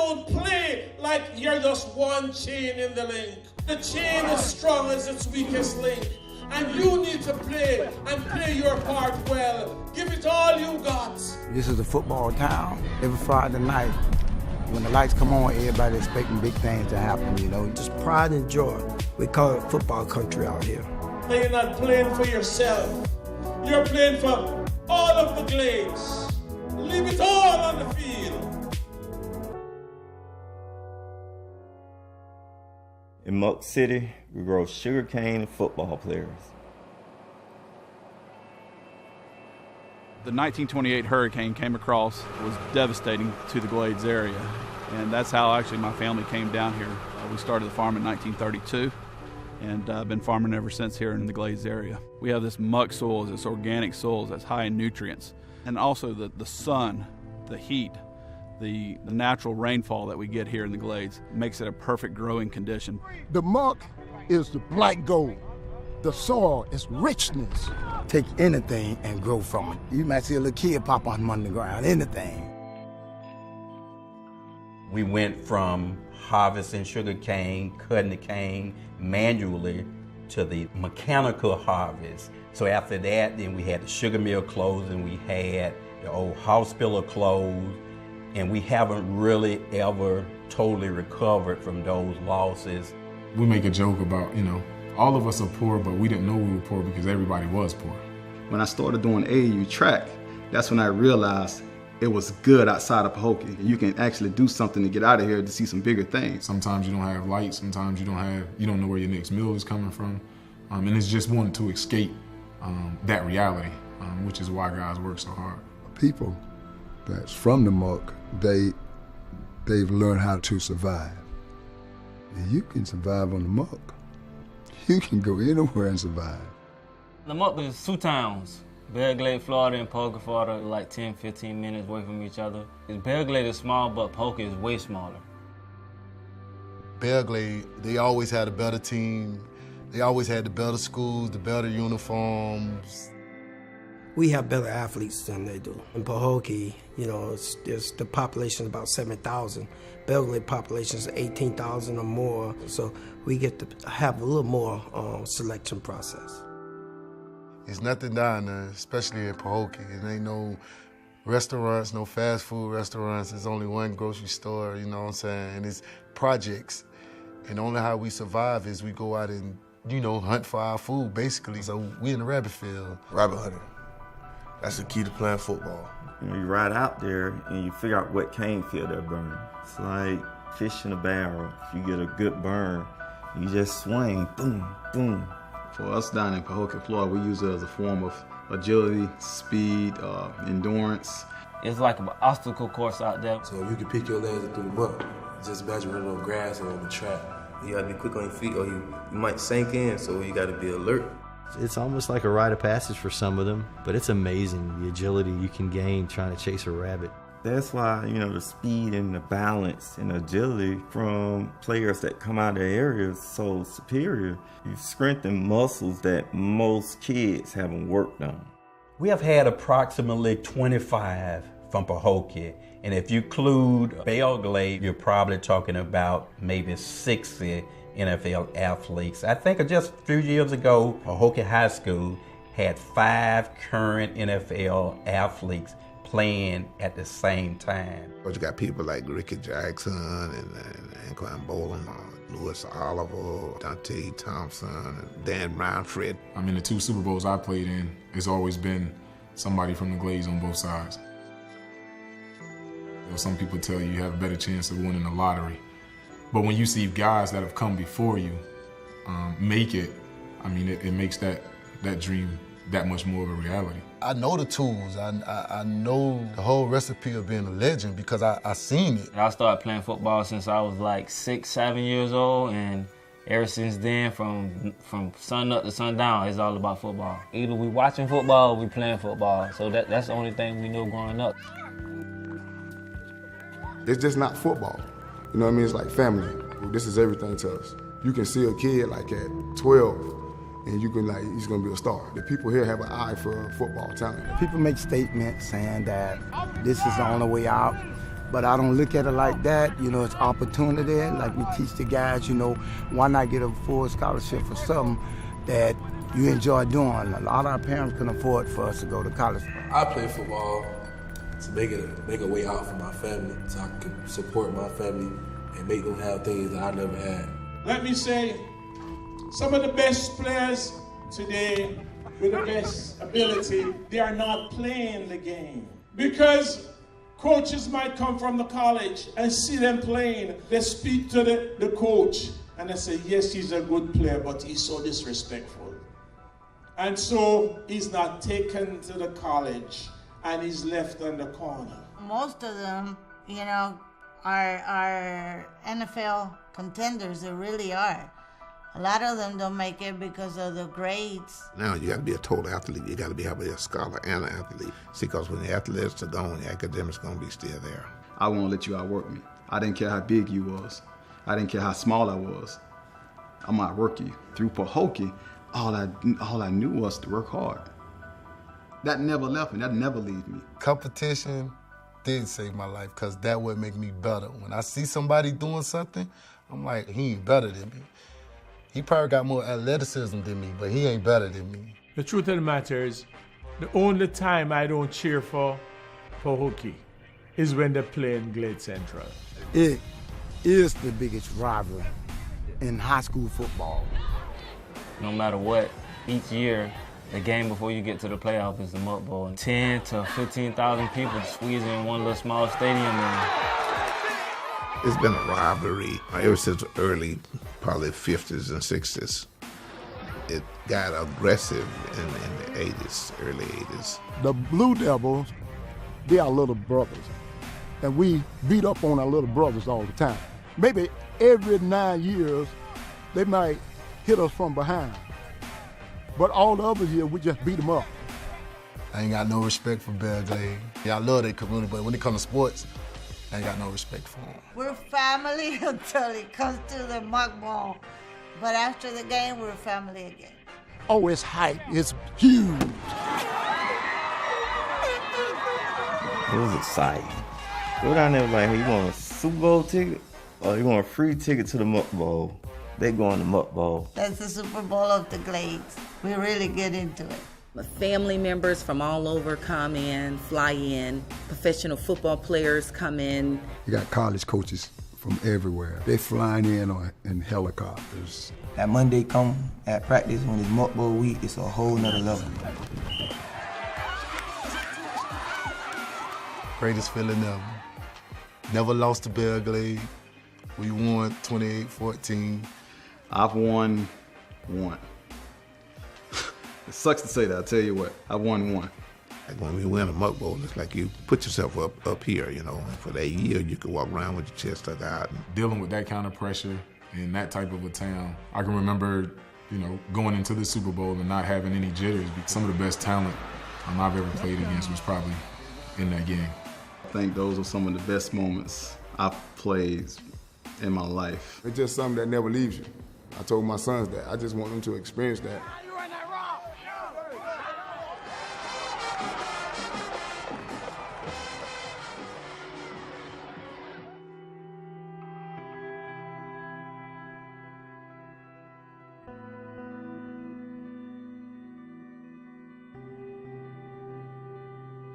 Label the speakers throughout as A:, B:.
A: don't play like you're just one chain in the link. The chain is strong as its weakest link. And you need to play and play your part well. Give it all you got.
B: This is a football town. Every Friday night, when the lights come on, everybody expecting big things to happen, you know.
C: Just pride and joy. We call it football country out here.
A: You're not playing for yourself. You're playing for all of the Glades. Leave it all on the field.
D: In Muck City, we grow sugarcane and football players.
E: The 1928 hurricane came across, was devastating to the Glades area, and that's how actually my family came down here. We started the farm in 1932, and I've been farming ever since here in the Glades area. We have this muck soils, this organic soils that's high in nutrients, and also the sun, the heat, the natural rainfall that we get here in the Glades makes it a perfect growing condition.
F: The muck is the black gold. The soil is richness.
B: Take anything and grow from it. You might see a little kid pop on the ground, anything.
G: We went from harvesting sugar cane, cutting the cane manually, to the mechanical harvest. So after that, then we had the sugar mill closed, and we had the old hospital closed, and we haven't really ever totally recovered from those losses.
H: We make a joke about, all of us are poor, but we didn't know we were poor because everybody was poor.
I: When I started doing AAU track, that's when I realized it was good outside of Pahokee. You can actually do something to get out of here to see some bigger things.
H: Sometimes you don't have lights, sometimes you don't know where your next meal is coming from. And it's just wanting to escape that reality, which is why guys work so hard.
F: People that's from the muck, they've learned how to survive. And you can survive on the muck. You can go anywhere and survive.
J: The muck is two towns. Belgrade, Florida, and Pahokee, Florida, like 10, 15 minutes away from each other. Belgrade is small, but Pahokee is way smaller.
K: Belgrade, they always had a better team. They always had the better schools, the better uniforms.
C: We have better athletes than they do. In Pahokee, there's the population is about 7,000. Belgrade population is 18,000 or more. So we get to have a little more selection process.
K: There's nothing down there, especially in Pahokee. There ain't no restaurants, no fast food restaurants. There's only one grocery store, you know what I'm saying? And it's projects. And only how we survive is we go out and, hunt for our food, basically. So we in the rabbit field.
L: Rabbit hunting. That's the key to playing football.
D: You ride out there and you figure out what cane field they're burning. It's like fish in a barrel. If you get a good burn, you just swing, boom, boom.
I: For us down in Pahokee, Florida, we use it as a form of agility, speed, endurance.
J: It's like an obstacle course out there.
M: So if you can pick your legs up through the muck, just imagine running on grass or on the track. You gotta be quick on your feet or you might sink in, so you gotta be alert.
N: It's almost like a rite of passage for some of them, but it's amazing the agility you can gain trying to chase a rabbit.
D: That's why, the speed and the balance and agility from players that come out of the area is so superior. You strengthen muscles that most kids haven't worked on.
G: We have had approximately 25 from Pahokee, and if you include Belgrade, you're probably talking about maybe 60 NFL athletes. I think just a few years ago, Pahokee High School had 5 current NFL athletes playing at the same time.
L: But you got people like Ricky Jackson and Anquan Boland, Lewis Oliver, Dante Thompson, and Dan Roundfred.
H: The 2 Super Bowls I played in, it's always been somebody from the Glades on both sides. Some people tell you have a better chance of winning the lottery. But when you see guys that have come before you make it, it makes that dream that much more of a reality.
K: I know the tools. I know the whole recipe of being a legend because I seen it.
J: I started playing football since I was like 6, 7 years old, and ever since then, from sun up to sundown, it's all about football. Either we watching football or we playing football. So that's the only thing we knew growing up.
F: It's just not football. You know what I mean? It's like family. This is everything to us. You can see a kid like at 12, and you can he's gonna be a star. The people here have an eye for football talent.
B: People make statements saying that this is the only way out. But I don't look at it like that. You know, it's opportunity. Like we teach the guys, you know, why not get a full scholarship for something that you enjoy doing? A lot of our parents can afford for us to go to college.
M: I play football to make a way out for my family, so I can support my family and make them have things that I never had.
A: Let me say, some of the best players today with the best ability, they are not playing the game. Because coaches might come from the college and see them playing. They speak to the coach and they say, yes, he's a good player, but he's so disrespectful. And so he's not taken to the college and he's left in the corner.
O: Most of them, you know, are NFL contenders. They really are. A lot of them don't make it because of the grades.
L: Now you got to be a total athlete. You got to be a scholar and an athlete. See, because when the athletes are gone, the academics going to be still there.
I: I won't let you outwork me. I didn't care how big you was. I didn't care how small I was. I'm gonna outwork you. Through Pahokee, all I knew was to work hard. That never left me. That never leave me.
K: Competition did save my life because that would make me better. When I see somebody doing something, I'm like, he ain't better than me. He probably got more athleticism than me, but he ain't better than me.
P: The truth of the matter is, the only time I don't cheer for Pahokee is when they play in Glade Central.
B: It is the biggest rivalry in high school football.
J: No matter what, each year, the game before you get to the playoff is the Muck Bowl. 10 to 15,000 people squeeze in one little small stadium.
L: It's been a rivalry ever since the early, probably 50s and 60s. It got aggressive in the 80s, early 80s.
F: The Blue Devils, they are little brothers. And we beat up on our little brothers all the time. Maybe every 9 years, they might hit us from behind. But all the other years, we just beat them up.
K: I ain't got no respect for Belgrade. Yeah, I love their community, but when it comes to sports, I ain't got no respect for them.
O: We're family until it comes to the Muck Bowl. But after the game, we're family again.
F: Oh, it's hype. It's huge.
D: It was exciting. Go down there like, hey, you want a Super Bowl ticket or you want a free ticket to the Muck Bowl? They going to Muck Bowl.
O: That's the Super Bowl of the Glades. We really get into it.
Q: Family members from all over come in, fly in. Professional football players come in.
F: You got college coaches from everywhere. They flying in helicopters.
R: That Monday come at practice when it's Muck Bowl week, it's a whole nother level.
K: Greatest feeling ever. Never lost to Belgrade. We won 28-14.
I: I've won one. It sucks to say that, I'll tell you what. I won one.
L: Like when we win a Muck Bowl, it's like you put yourself up here, you know. For that year, you could walk around with your chest stuck out.
H: Dealing with that kind of pressure in that type of a town, I can remember, you know, going into the Super Bowl and not having any jitters. Some of the best talent I've ever played against was probably in that game.
I: I think those are some of the best moments I've played in my life.
F: It's just something that never leaves you. I told my sons that. I just want them to experience that.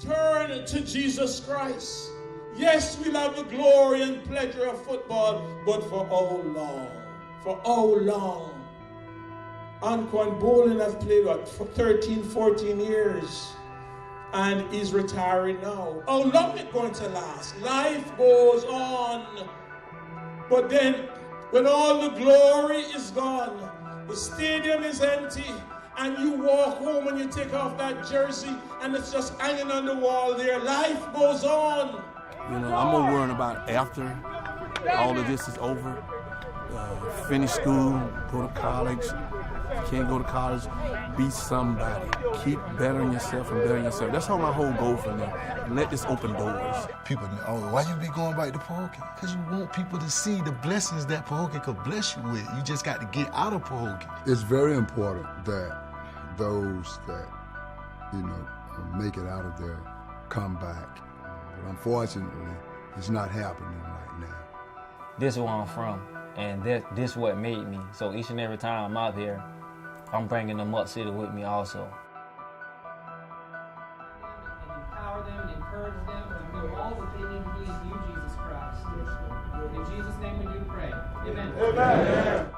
A: Turn to Jesus Christ. Yes, we'll have the glory and pleasure of football, but for how long? For how long? Anquan Bolin has played, for 13, 14 years, and he's retiring now. How long is it going to last? Life goes on. But then, when all the glory is gone, the stadium is empty, and you walk home and you take off that jersey, and it's just hanging on the wall there. Life goes on.
S: You know, I'm more worried about after all of this is over. Finish school, go to college. If you can't go to college, be somebody. Keep bettering yourself and bettering yourself. That's my whole goal for them. Let this open doors.
K: People, why you be going back to Pahokee? Because you want people to see the blessings that Pahokee could bless you with. You just got to get out of Pahokee.
F: It's very important that those that, make it out of there come back. But unfortunately, It's not happening right now.
J: This is where I'm from, and this what made me. So each and every time I'm out here, I'm bringing the Muck City with me also.
T: Empower them and encourage them to know all that they need to be in you, Jesus Christ. In Jesus' name we do pray. Amen. Amen.